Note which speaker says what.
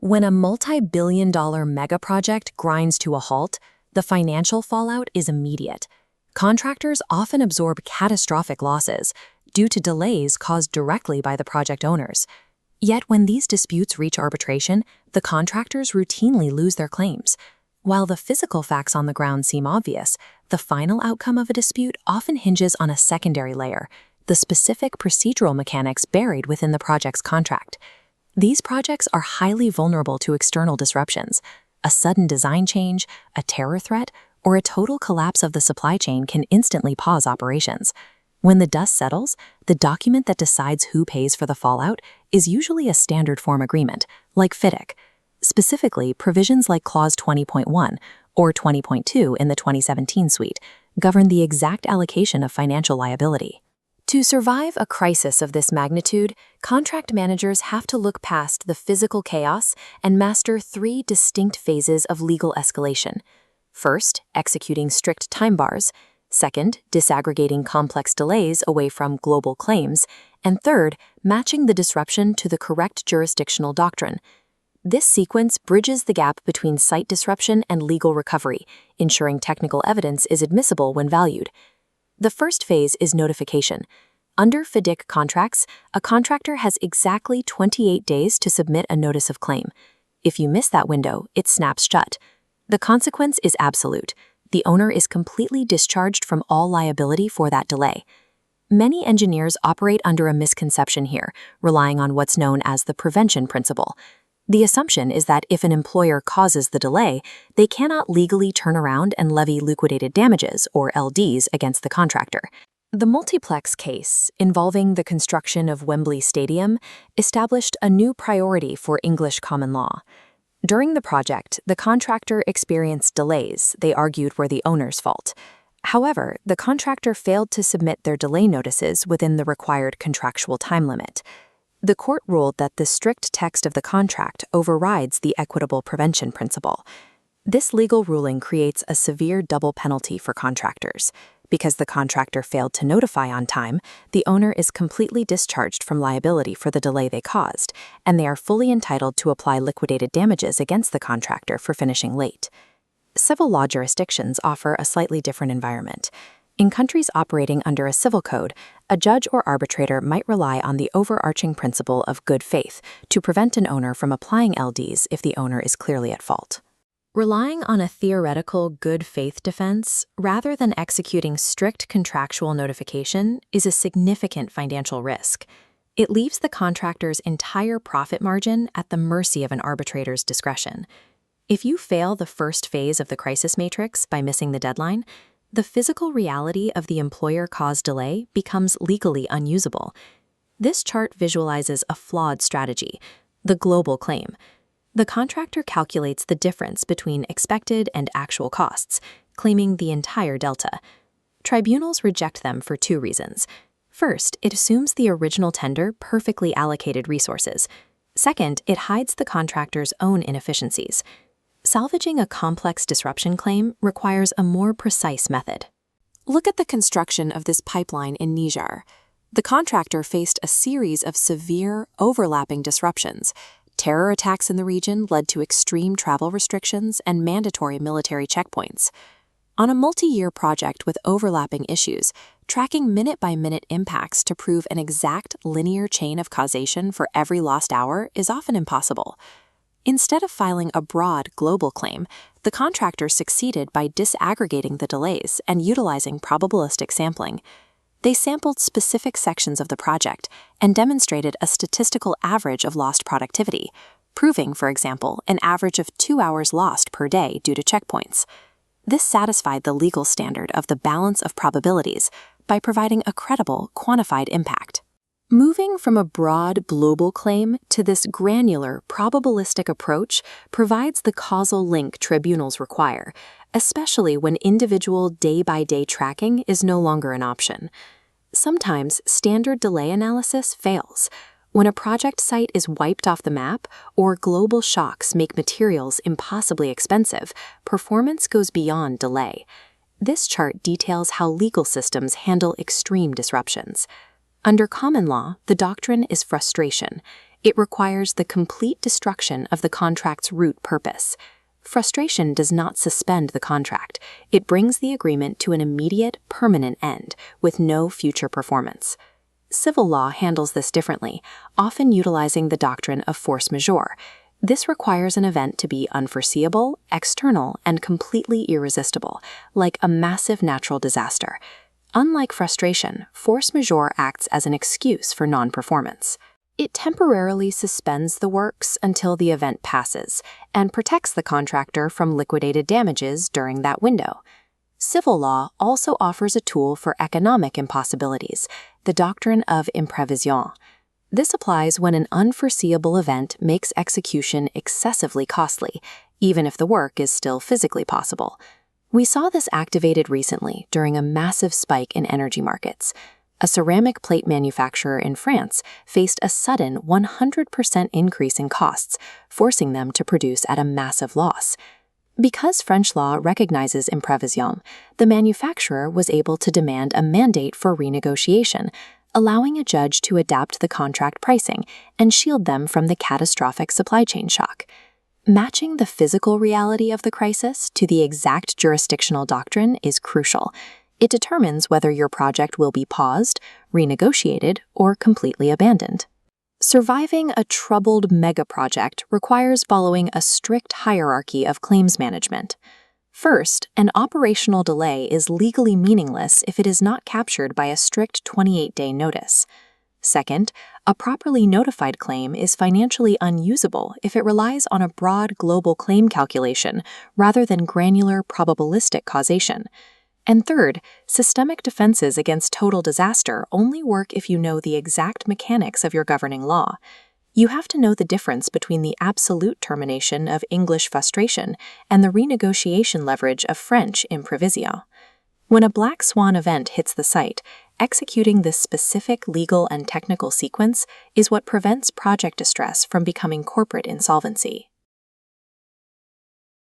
Speaker 1: When a multi-billion-dollar mega project grinds to a halt, the financial fallout is immediate. Contractors often absorb catastrophic losses due to delays caused directly by the project owners. Yet when these disputes reach arbitration, the contractors routinely lose their claims. While the physical facts on the ground seem obvious, the final outcome of a dispute often hinges on a secondary layer, the specific procedural mechanics buried within the project's contract. These projects are highly vulnerable to external disruptions. A sudden design change, a terror threat, or a total collapse of the supply chain can instantly pause operations. When the dust settles, the document that decides who pays for the fallout is usually a standard form agreement, like FIDIC. Specifically, provisions like Clause 20.1 or 20.2 in the 2017 suite govern the exact allocation of financial liability. To survive a crisis of this magnitude, contract managers have to look past the physical chaos and master three distinct phases of legal escalation. First, executing strict time bars. Second, disaggregating complex delays away from global claims. And third, matching the disruption to the correct jurisdictional doctrine. This sequence bridges the gap between site disruption and legal recovery, ensuring technical evidence is admissible when valued. The first phase is notification. Under FIDIC contracts, a contractor has exactly 28 days to submit a notice of claim. If you miss that window, it snaps shut. The consequence is absolute. The owner is completely discharged from all liability for that delay. Many engineers operate under a misconception here, relying on what's known as the prevention principle. The assumption is that if an employer causes the delay, they cannot legally turn around and levy liquidated damages, or LDs, against the contractor. The multiplex case, involving the construction of Wembley Stadium, established a new priority for English common law. During the project, the contractor experienced delays they argued were the owner's fault. However, the contractor failed to submit their delay notices within the required contractual time limit. The court ruled that the strict text of the contract overrides the equitable prevention principle. This legal ruling creates a severe double penalty for contractors. Because the contractor failed to notify on time, the owner is completely discharged from liability for the delay they caused, and they are fully entitled to apply liquidated damages against the contractor for finishing late. Civil law jurisdictions offer a slightly different environment. In countries operating under a civil code, a judge or arbitrator might rely on the overarching principle of good faith to prevent an owner from applying LDs if the owner is clearly at fault. Relying on a theoretical good faith defense rather than executing strict contractual notification is a significant financial risk. It leaves the contractor's entire profit margin at the mercy of an arbitrator's discretion. If you fail the first phase of the crisis matrix by missing the deadline, the physical reality of the employer-caused delay becomes legally unusable. This chart visualizes a flawed strategy, the global claim. The contractor calculates the difference between expected and actual costs, claiming the entire delta. Tribunals reject them for two reasons. First, it assumes the original tender perfectly allocated resources. Second, it hides the contractor's own inefficiencies. Salvaging a complex disruption claim requires a more precise method. Look at the construction of this pipeline in Niger. The contractor faced a series of severe, overlapping disruptions. Terror attacks in the region led to extreme travel restrictions and mandatory military checkpoints. On a multi-year project with overlapping issues, tracking minute-by-minute impacts to prove an exact linear chain of causation for every lost hour is often impossible. Instead of filing a broad global claim, the contractor succeeded by disaggregating the delays and utilizing probabilistic sampling. They sampled specific sections of the project and demonstrated a statistical average of lost productivity, proving, for example, an average of 2 hours lost per day due to checkpoints. This satisfied the legal standard of the balance of probabilities by providing a credible, quantified impact. Moving from a broad global claim to this granular, probabilistic approach provides the causal link tribunals require, especially when individual day-by-day tracking is no longer an option. Sometimes standard delay analysis fails. When a project site is wiped off the map or global shocks make materials impossibly expensive, performance goes beyond delay. This chart details how legal systems handle extreme disruptions. Under common law, the doctrine is frustration. It requires the complete destruction of the contract's root purpose. Frustration does not suspend the contract. It brings the agreement to an immediate, permanent end, with no future performance. Civil law handles this differently, often utilizing the doctrine of force majeure. This requires an event to be unforeseeable, external, and completely irresistible, like a massive natural disaster. Unlike frustration, force majeure acts as an excuse for non-performance. It temporarily suspends the works until the event passes and protects the contractor from liquidated damages during that window. Civil law also offers a tool for economic impossibilities, the doctrine of IMPREVISION. This applies when an unforeseeable event makes execution excessively costly, even if the work is still physically possible. We saw this activated recently during a massive spike in energy markets. A ceramic plate manufacturer in France faced a sudden 100% increase in costs, forcing them to produce at a massive loss. Because French law recognizes imprevision, the manufacturer was able to demand a mandate for renegotiation, allowing a judge to adapt the contract pricing and shield them from the catastrophic supply chain shock. Matching the physical reality of the crisis to the exact jurisdictional doctrine is crucial. It determines whether your project will be paused, renegotiated, or completely abandoned. Surviving a troubled mega-project requires following a strict hierarchy of claims management. First, an operational delay is legally meaningless if it is not captured by a strict 28-day notice. Second, a properly notified claim is financially unusable if it relies on a broad global claim calculation rather than granular probabilistic causation. And third, systemic defenses against total disaster only work if you know the exact mechanics of your governing law. You have to know the difference between the absolute termination of English frustration and the renegotiation leverage of French imprevision. When a black swan event hits the site, executing this specific legal and technical sequence is what prevents project distress from becoming corporate insolvency.